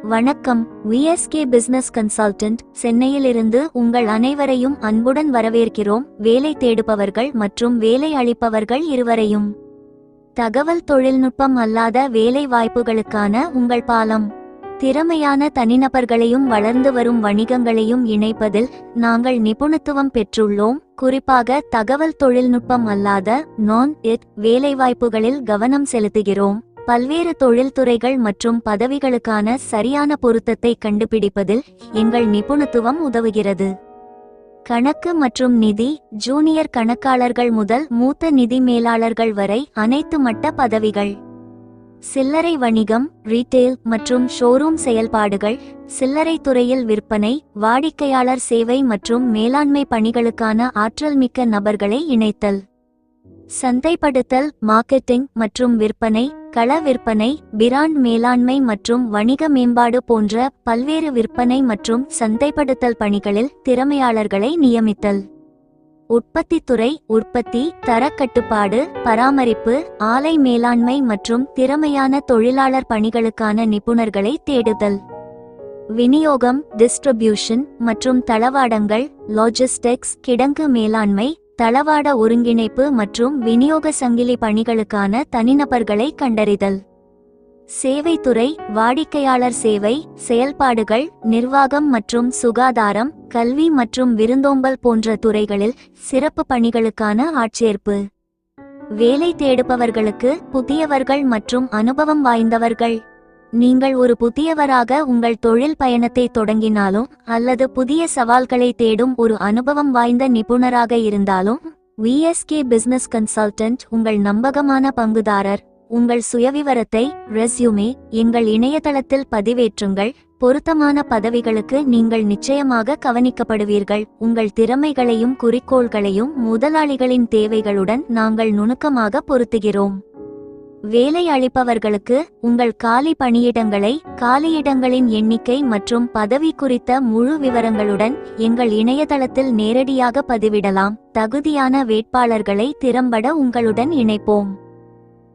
வணக்கம். VSK business consultant சென்னையிலிருந்து உங்கள் அனைவரையும் அன்புடன் வரவேற்கிறோம். வேலை தேடுபவர்கள் மற்றும் வேலை அளிப்பவர்கள் இருவரையும் தகவல் தொழில்நுட்பம் அல்லாத வேலை வாய்ப்புகளுக்கான உங்கள் பாலம். திறமையான தனிநபர்களையும் வளர்ந்து வரும் வணிகங்களையும் இணைப்பதில் நாங்கள் நிபுணத்துவம் பெற்றுள்ளோம். குறிப்பாக தகவல் தொழில்நுட்பம் அல்லாத வேலைவாய்ப்புகளில் கவனம் செலுத்துகிறோம். பல்வேறு தொழில்துறைகள் மற்றும் பதவிகளுக்கான சரியான பொருத்தத்தை கண்டுபிடிப்பதில் எங்கள் நிபுணத்துவம் உதவுகிறது. கணக்கு மற்றும் நிதி, ஜூனியர் கணக்காளர்கள் முதல் மூத்த நிதி மேலாளர்கள் வரை அனைத்து மட்ட பதவிகள். சில்லறை வணிகம், ரீட்டெயில் மற்றும் ஷோரூம் செயல்பாடுகள், சில்லறை துறையில் விற்பனை, வாடிக்கையாளர் சேவை மற்றும் மேலாண்மை பணிகளுக்கான ஆற்றல் மிக்க நபர்களை இணைத்தல். சந்தைப்படுத்தல், மார்க்கெட்டிங் மற்றும் விற்பனை, கள விற்பனை, பிராண்ட் மேலாண்மை மற்றும் வணிக மேம்பாடு போன்ற பல்வேறு விற்பனை மற்றும் சந்தைப்படுத்தல் பணிகளில் திறமையாளர்களை நியமித்தல். உற்பத்தித்துறை, உற்பத்தி, தரக்கட்டுப்பாடு, பராமரிப்பு, ஆலை மேலாண்மை மற்றும் திறமையான தொழிலாளர் பணிகளுக்கான நிபுணர்களை தேடுதல். விநியோகம், டிஸ்ட்ரிபியூஷன் மற்றும் தளவாடங்கள், லாஜிஸ்டிக்ஸ், கிடங்கு மேலாண்மை, தளவாட ஒருங்கிணைப்பு மற்றும் விநியோக சங்கிலி பணிகளுக்கான தனிநபர்களை கண்டறிதல். சேவைத்துறை, வாடிக்கையாளர் சேவை, செயல்பாடுகள், நிர்வாகம் மற்றும் சுகாதாரம், கல்வி மற்றும் விருந்தோம்பல் போன்ற துறைகளில் சிறப்பு பணிகளுக்கான ஆட்சேர்ப்பு. வேலை தேடுபவர்களுக்கு புதியவர்கள் மற்றும் அனுபவம் வாய்ந்தவர்கள். நீங்கள் ஒரு புதியவராக உங்கள் தொழில் பயணத்தை தொடங்கினாலும் அல்லது புதிய சவால்களை தேடும் ஒரு அனுபவம் வாய்ந்த நிபுணராக இருந்தாலும் விஎஸ்கே பிசினஸ் கன்சல்டன்ட் உங்கள் நம்பகமான பங்குதாரர். உங்கள் சுயவிவரத்தை, ரெஸ்யூமே எங்கள் இணையதளத்தில் பதிவேற்றுங்கள். பொருத்தமான பதவிகளுக்கு நீங்கள் நிச்சயமாக கவனிக்கப்படுவீர்கள். உங்கள் திறமைகளையும் குறிக்கோள்களையும் முதலாளிகளின் தேவைகளுடன் நாங்கள் நுணுக்கமாக பொருத்துகிறோம். வேலை அளிப்பவர்களுக்கு உங்கள் காலி பணியிடங்களை, காலியிடங்களின் எண்ணிக்கை மற்றும் பதவி குறித்த முழு விவரங்களுடன் எங்கள் இணையதளத்தில் நேரடியாக பதிவிடலாம். தகுதியான வேட்பாளர்களை திறம்பட உங்களுடன் இணைப்போம்.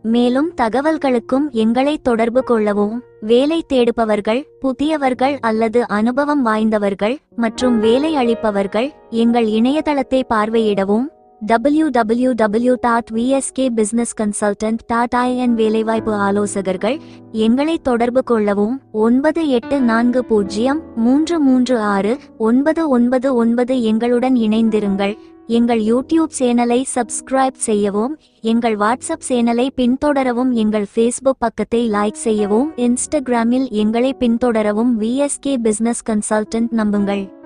மேலும் தகவல்களுக்கும் எங்களை தொடர்பு கொள்ளவும். வேலை தேடுபவர்கள், புதியவர்கள் அல்லது அனுபவம் வாய்ந்தவர்கள் மற்றும் வேலை அளிப்பவர்கள் எங்கள் இணையதளத்தை பார்வையிடவும். www.vskbusinessconsultant.in வேலைவாய்ப்பு ஆலோசகர்கள் எங்களை தொடர்பு கொள்ளவும். 9840336999 எங்களுடன் இணைந்திருங்கள். எங்கள் யூடியூப் சேனலை சப்ஸ்கிரைப் செய்யவும், எங்கள் வாட்ஸ்அப் சேனலை பின்தொடரவும், எங்கள் ஃபேஸ்புக் பக்கத்தை லைக் செய்யவும், இன்ஸ்டாகிராமில் எங்களை பின்தொடரவும். விஎஸ்கே பிசினஸ் கன்சல்டன்ட் நம்புங்கள்.